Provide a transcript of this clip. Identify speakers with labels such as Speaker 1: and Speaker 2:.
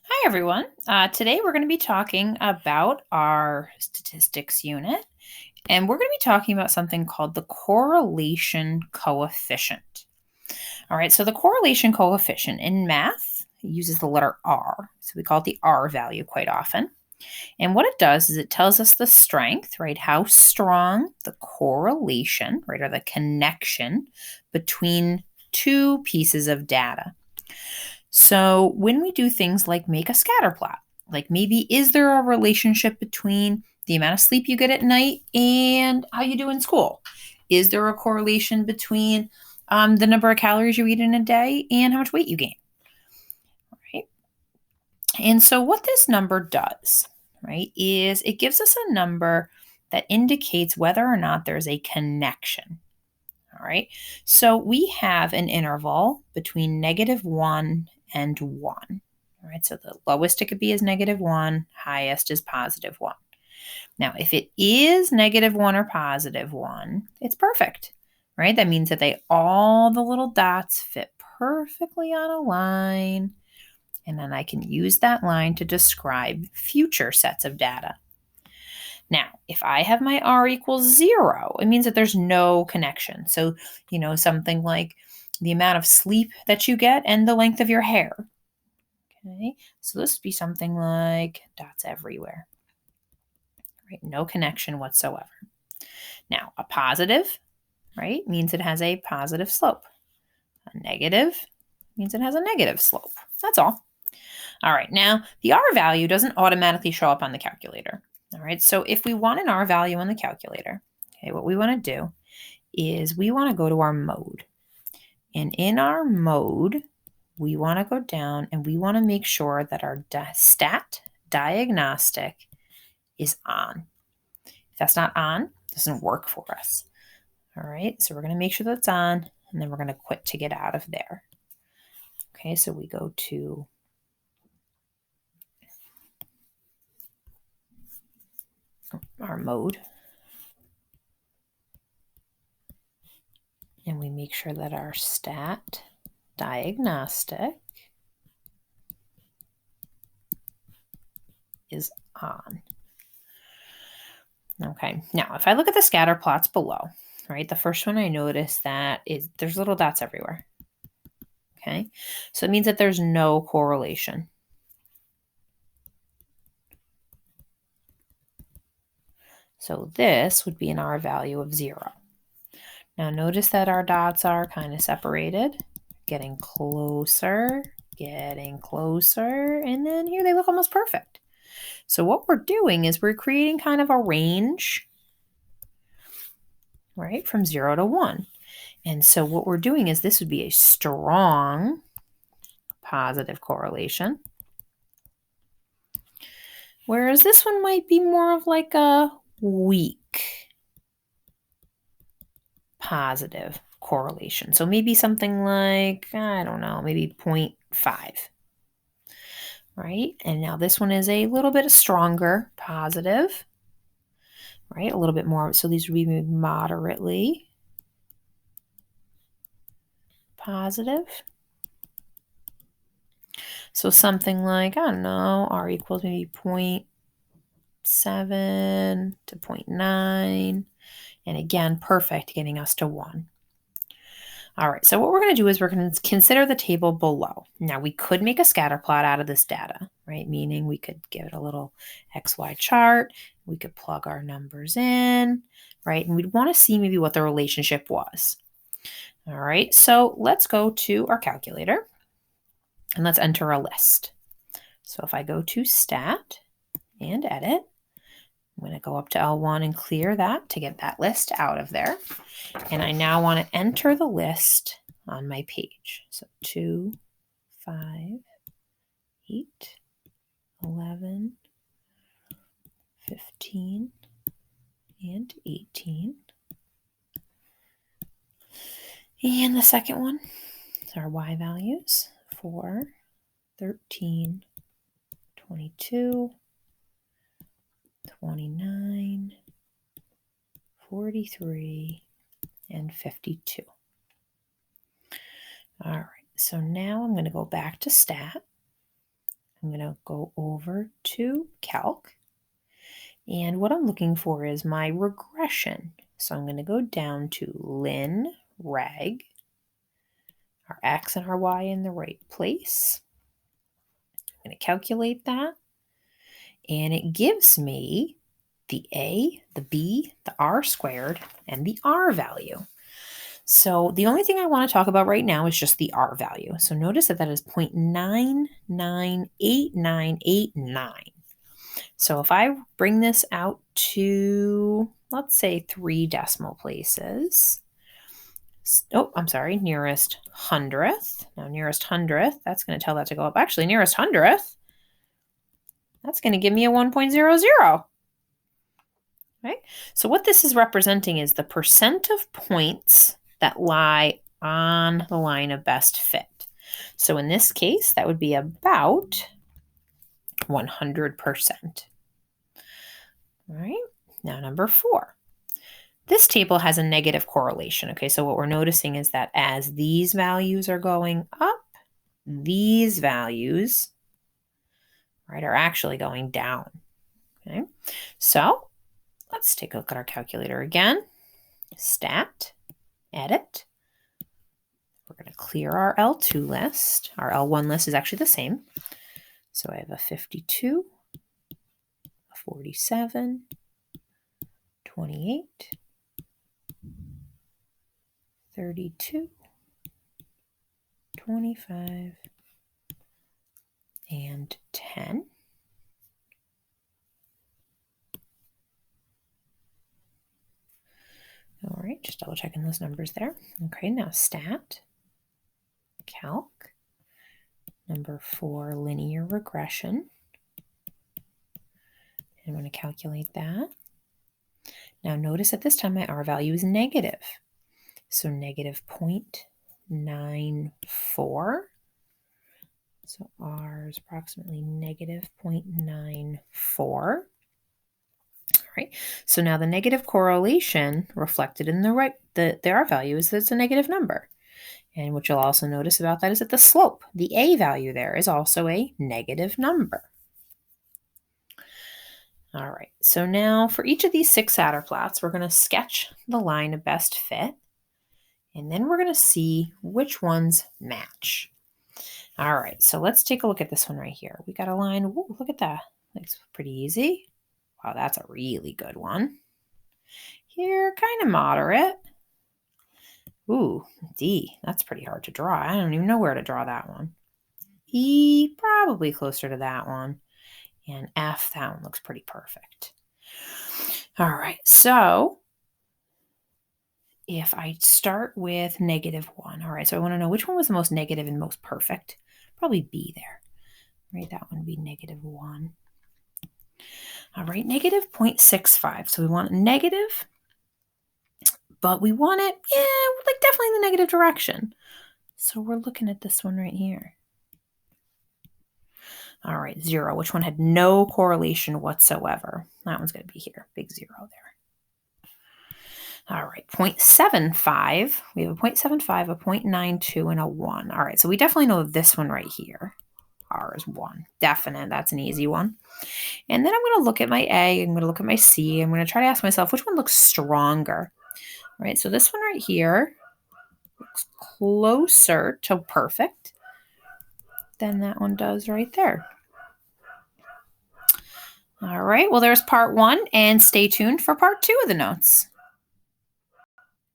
Speaker 1: Hi, everyone. Today we're going to be talking about our statistics unit, and we're going to be talking about something called the correlation coefficient. All right, so the correlation coefficient in math uses the letter R. So we call it the R value quite often. And what it does is it tells us the strength, right? How strong the correlation, right, or the connection between two pieces of data. So when we do things like make a scatter plot, like maybe is there a relationship between the amount of sleep you get at night and how you do in school? Is there a correlation between the number of calories you eat in a day and how much weight you gain? Right. And so what this number does, right, is it gives us a number that indicates whether or not there's a connection. All right. So we have an interval between -1 and 1. All right. So the lowest it could be is -1, highest is +1. Now, if it is -1 or +1, it's perfect, right? That means that all the little dots fit perfectly on a line. And then I can use that line to describe future sets of data. Now, if I have my R equals 0, it means that there's no connection. So, something like the amount of sleep that you get and the length of your hair. Okay, so this would be something like dots everywhere, right? No connection whatsoever. Now, a positive, right, means it has a positive slope. A negative means it has a negative slope. That's all. All right, now the R value doesn't automatically show up on the calculator. All right, so if we want an R value on the calculator, okay, what we want to do is we want to go to our mode. And in our mode, we want to go down and we want to make sure that our stat diagnostic is on. If that's not on, it doesn't work for us. All right, so we're going to make sure that's on, and then we're going to quit to get out of there. Okay, so we go to our mode, and we make sure that our stat diagnostic is on. Okay, now if I look at the scatter plots below, right, the first one I notice that is there's little dots everywhere. Okay, so it means that there's no correlation. So this would be an R value of 0. Now notice that our dots are kind of separated, getting closer, and then here they look almost perfect. So what we're doing is we're creating kind of a range, right, from 0 to 1. And so what we're doing is this would be a strong positive correlation, whereas this one might be more of like a weak positive correlation. So maybe something like, I don't know, maybe 0.5. Right? And now this one is a little bit stronger positive, right? A little bit more. So these would be moderately positive. So something like, I don't know, R equals maybe 0.7 to 0.9. And again, perfect, getting us to 1. All right, so what we're going to do is we're going to consider the table below. Now, we could make a scatter plot out of this data, right? Meaning we could give it a little XY chart. We could plug our numbers in, right? And we'd want to see maybe what the relationship was. All right, so let's go to our calculator and let's enter a list. So if I go to Stat and Edit, I'm going to go up to L1 and clear that to get that list out of there. And I now want to enter the list on my page. So 2, 5, 8, 11, 15, and 18. And the second one is our Y values, 4, 13, 22, 29, 43, and 52. All right, so now I'm going to go back to Stat. I'm going to go over to Calc. And what I'm looking for is my regression. So I'm going to go down to lin reg, our x and our y in the right place. I'm going to calculate that. And it gives me the a, the b, the r squared, and the r value. So the only thing I want to talk about right now is just the r value. So notice that is 0.998989. So if I bring this out to, let's say, 3 decimal places. Oh, I'm sorry, nearest hundredth. Now nearest hundredth, that's going to tell that to go up. Actually, nearest hundredth, that's going to give me a 1.00. Right? So what this is representing is the percent of points that lie on the line of best fit. So in this case, that would be about 100%. All right, now number 4. This table has a negative correlation. Okay, so what we're noticing is that as these values are going up, these values, right, are actually going down. Okay, so let's take a look at our calculator again. Stat, edit. We're going to clear our L2 list. Our L1 list is actually the same. So I have a 52, a 47, 28, 32, 25, and 10. All right, just double checking those numbers there. Okay, now stat, calc, number 4, linear regression. I'm going to calculate that. Now notice at this time my R value is negative. So negative 0.94. So R is approximately negative 0.94. All right, so now the negative correlation reflected in the R value is that it's a negative number. And what you'll also notice about that is that the slope, the A value there, is also a negative number. All right, so now for each of these 6 Satterplots, we're going to sketch the line of best fit, and then we're going to see which ones match. All right, so let's take a look at this one right here. We got a line. Ooh, look at that. Looks pretty easy. Wow, that's a really good one. Here, kind of moderate. Ooh, D, that's pretty hard to draw. I don't even know where to draw that one. E, probably closer to that one. And F, that one looks pretty perfect. All right, so if I start with -1, all right, so I want to know which one was the most negative and most perfect. Probably B there, right? That one would be -1. All right, negative 0.65. So we want negative, but we want it, like definitely in the negative direction. So we're looking at this one right here. All right, 0, which one had no correlation whatsoever? That one's going to be here, big 0 there. All right, 0.75. We have a 0.75, a 0.92, and a 1. All right, so we definitely know this one right here. R is 1. Definite. That's an easy one. And then I'm going to look at my A. I'm going to look at my C. I'm going to try to ask myself, which one looks stronger? All right, so this one right here looks closer to perfect than that one does right there. All right, well, there's part 1, and stay tuned for part 2 of the notes.